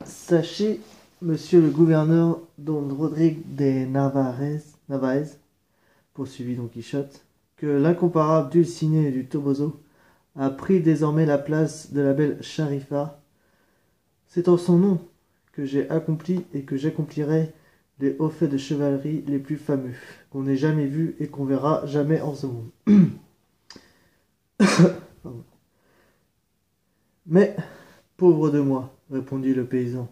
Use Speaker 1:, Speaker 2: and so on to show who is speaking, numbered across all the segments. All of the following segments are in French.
Speaker 1: Sachez, monsieur le gouverneur Don Rodrigue de Narvaez, poursuivit Don Quichotte, que l'incomparable Dulcinée du Toboso a pris désormais la place de la belle Sharifa. C'est en son nom que j'ai accompli et que j'accomplirai les hauts faits de chevalerie les plus fameux, qu'on n'ait jamais vus et qu'on verra jamais en ce monde. Mais, pauvre de moi, répondit le paysan,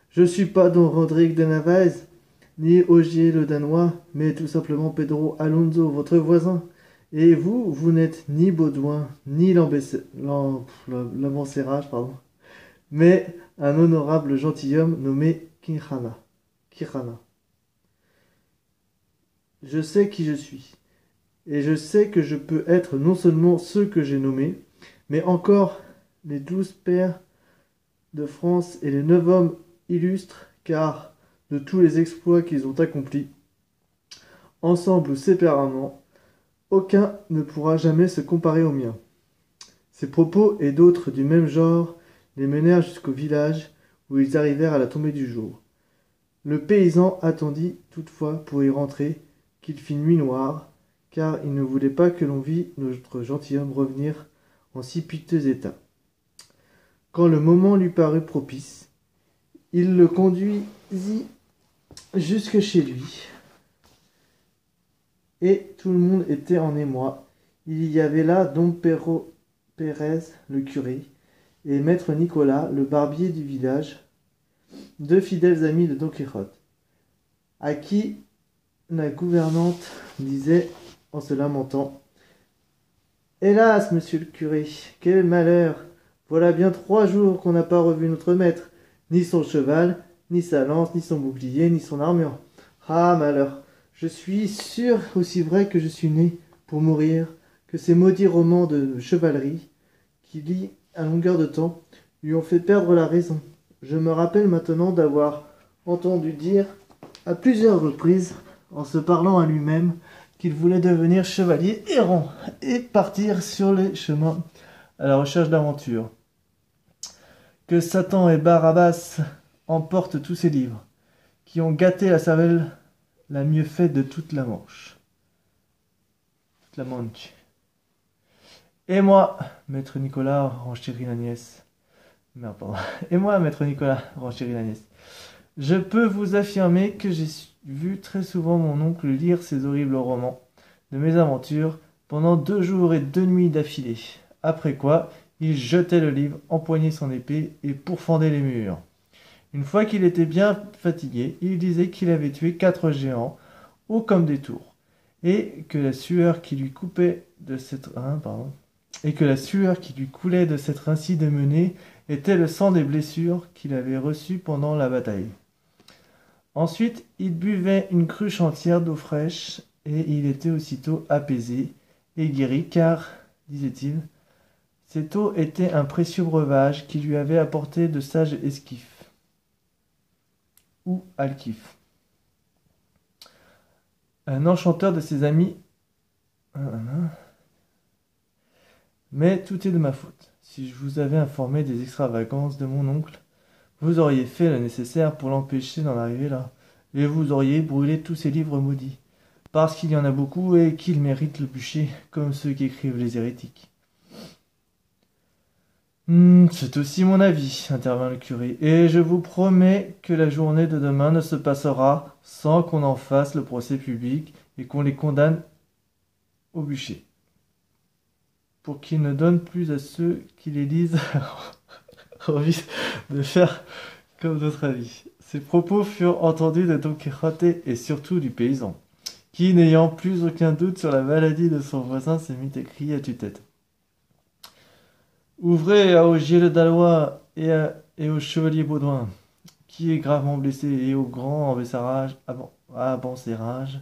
Speaker 1: je ne suis pas Don Rodrigue de Narvaez, ni Ogier le Danois, mais tout simplement Pedro Alonso, votre voisin. Et vous, vous n'êtes ni Baudouin, ni Lambencérage, mais un honorable gentilhomme nommé Quijana. Je sais qui je suis, et je sais que je peux être non seulement ceux que j'ai nommés, mais encore les 12 pairs de France et les 9 hommes illustres, car de tous les exploits qu'ils ont accomplis, ensemble ou séparément, aucun ne pourra jamais se comparer aux miens. Ces propos et d'autres du même genre les menèrent jusqu'au village, où ils arrivèrent à la tombée du jour. Le paysan attendit toutefois pour y rentrer qu'il fît nuit noire, car il ne voulait pas que l'on vît notre gentilhomme revenir en si piteux état. Quand le moment lui parut propice, il le conduisit jusque chez lui, et tout le monde était en émoi. Il y avait là Don Pero Pérez, le curé, et maître Nicolas, le barbier du village, deux fidèles amis de Don Quichotte, à qui la gouvernante disait en se lamentant: Hélas, monsieur le curé, quel malheur! Voilà bien 3 jours qu'on n'a pas revu notre maître, ni son cheval, ni sa lance, ni son bouclier, ni son armure. Ah, malheur! Je suis sûr, aussi vrai que je suis né pour mourir, que ces maudits romans de chevalerie, qui lit à longueur de temps, lui ont fait perdre la raison. Je me rappelle maintenant d'avoir entendu dire à plusieurs reprises, en se parlant à lui-même, qu'il voulait devenir chevalier errant et partir sur les chemins à la recherche d'aventure. Que Satan et Barabbas emportent tous ces livres, qui ont gâté la cervelle la mieux faite de toute la Manche. Toute la Manche. Et moi, maître Nicolas, renchérit la nièce. Merde, pardon. Et moi, maître Nicolas, renchérit la nièce. Je peux vous affirmer que j'ai vu très souvent mon oncle lire ces horribles romans de mes aventures pendant 2 jours et 2 nuits d'affilée. Après quoi, il jetait le livre, empoignait son épée et pourfendait les murs. Une fois qu'il était bien fatigué, il disait qu'il avait tué 4 géants, hauts comme des tours, et que la sueur qui lui coulait de cette ainsi démenée était le sang des blessures qu'il avait reçues pendant la bataille. Ensuite, il buvait une cruche entière d'eau fraîche, et il était aussitôt apaisé et guéri, car, disait-il, cette eau était un précieux breuvage qui lui avait apporté de sages esquifs, ou alkif. Un enchanteur de ses amis. Mais tout est de ma faute. Si je vous avais informé des extravagances de mon oncle, vous auriez fait le nécessaire pour l'empêcher d'en arriver là, et vous auriez brûlé tous ces livres maudits, parce qu'il y en a beaucoup et qu'ils méritent le bûcher, comme ceux qu'écrivent les hérétiques. C'est aussi mon avis, intervint le curé, et je vous promets que la journée de demain ne se passera sans qu'on en fasse le procès public et qu'on les condamne au bûcher, pour qu'ils ne donnent plus à ceux qui les lisent envie de faire comme d'autres avis. Ces propos furent entendus de Don Quichotte et surtout du paysan, qui, n'ayant plus aucun doute sur la maladie de son voisin, se mit à crier à tue-tête: Ouvrez à Ogier le Danois et au chevalier Baudouin, qui est gravement blessé, et au grand Abencérage,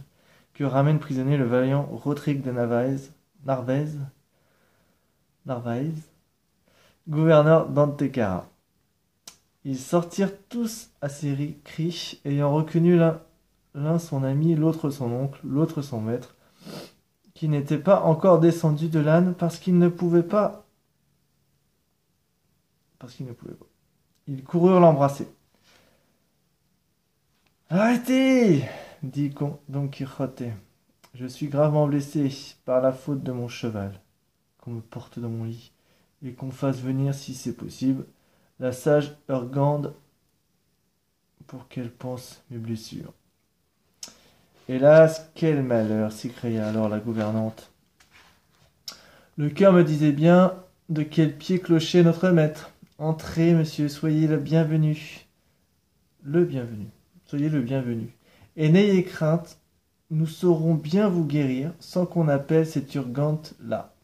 Speaker 1: que ramène prisonnier le vaillant Rodrigue de Narvaez, gouverneur d'Antequera. Ils sortirent tous à ces cris, ayant reconnu l'un son ami, l'autre son oncle, l'autre son maître, qui n'était pas encore descendu de l'âne parce qu'il ne pouvait pas. Ils coururent l'embrasser. Arrêtez, dit Don Quixote. Je suis gravement blessé par la faute de mon cheval. Qu'on me porte dans mon lit et qu'on fasse venir, si c'est possible, la sage Urgande pour qu'elle pense mes blessures. Hélas, quel malheur, s'écria alors la gouvernante. Le cœur me disait bien de quel pied clochait notre maître. Entrez, monsieur, soyez le bienvenu. Le bienvenu. Soyez le bienvenu. Et n'ayez crainte, nous saurons bien vous guérir sans qu'on appelle cette Urgante-là.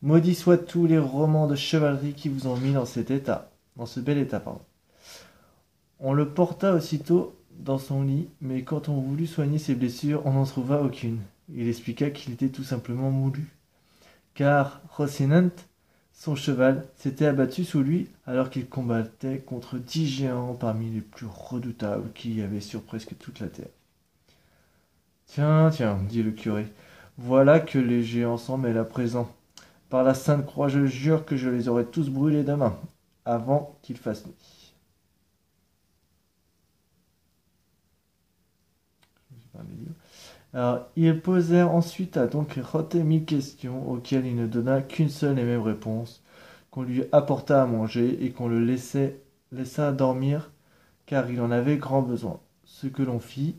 Speaker 1: Maudits soient tous les romans de chevalerie qui vous ont mis dans cet état, dans ce bel état, pardon. On le porta aussitôt dans son lit, mais quand on voulut soigner ses blessures, on n'en trouva aucune. Il expliqua qu'il était tout simplement moulu, car Rocinante, son cheval, s'était abattu sous lui alors qu'il combattait contre 10 géants parmi les plus redoutables qu'il y avait sur presque toute la terre. Tiens, tiens, dit le curé, voilà que les géants s'en mêlent à présent. Par la Sainte Croix, je jure que je les aurais tous brûlés demain, avant qu'il fasse nuit. Alors, ils posèrent ensuite à Don Quixote 1000 questions, auxquelles il ne donna qu'une seule et même réponse, qu'on lui apporta à manger et qu'on le laissa dormir, car il en avait grand besoin. Ce que l'on fit.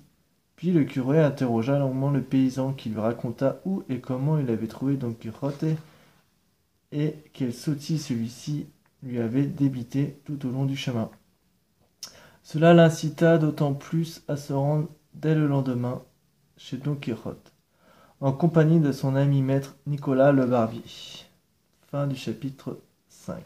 Speaker 1: Puis le curé interrogea longuement le paysan qui lui raconta où et comment il avait trouvé Don Quixote et quelle sottise celui-ci lui avait débité tout au long du chemin. Cela l'incita d'autant plus à se rendre dès le lendemain chez Don Quixote, en compagnie de son ami maître Nicolas le Barbier. Fin du chapitre 5.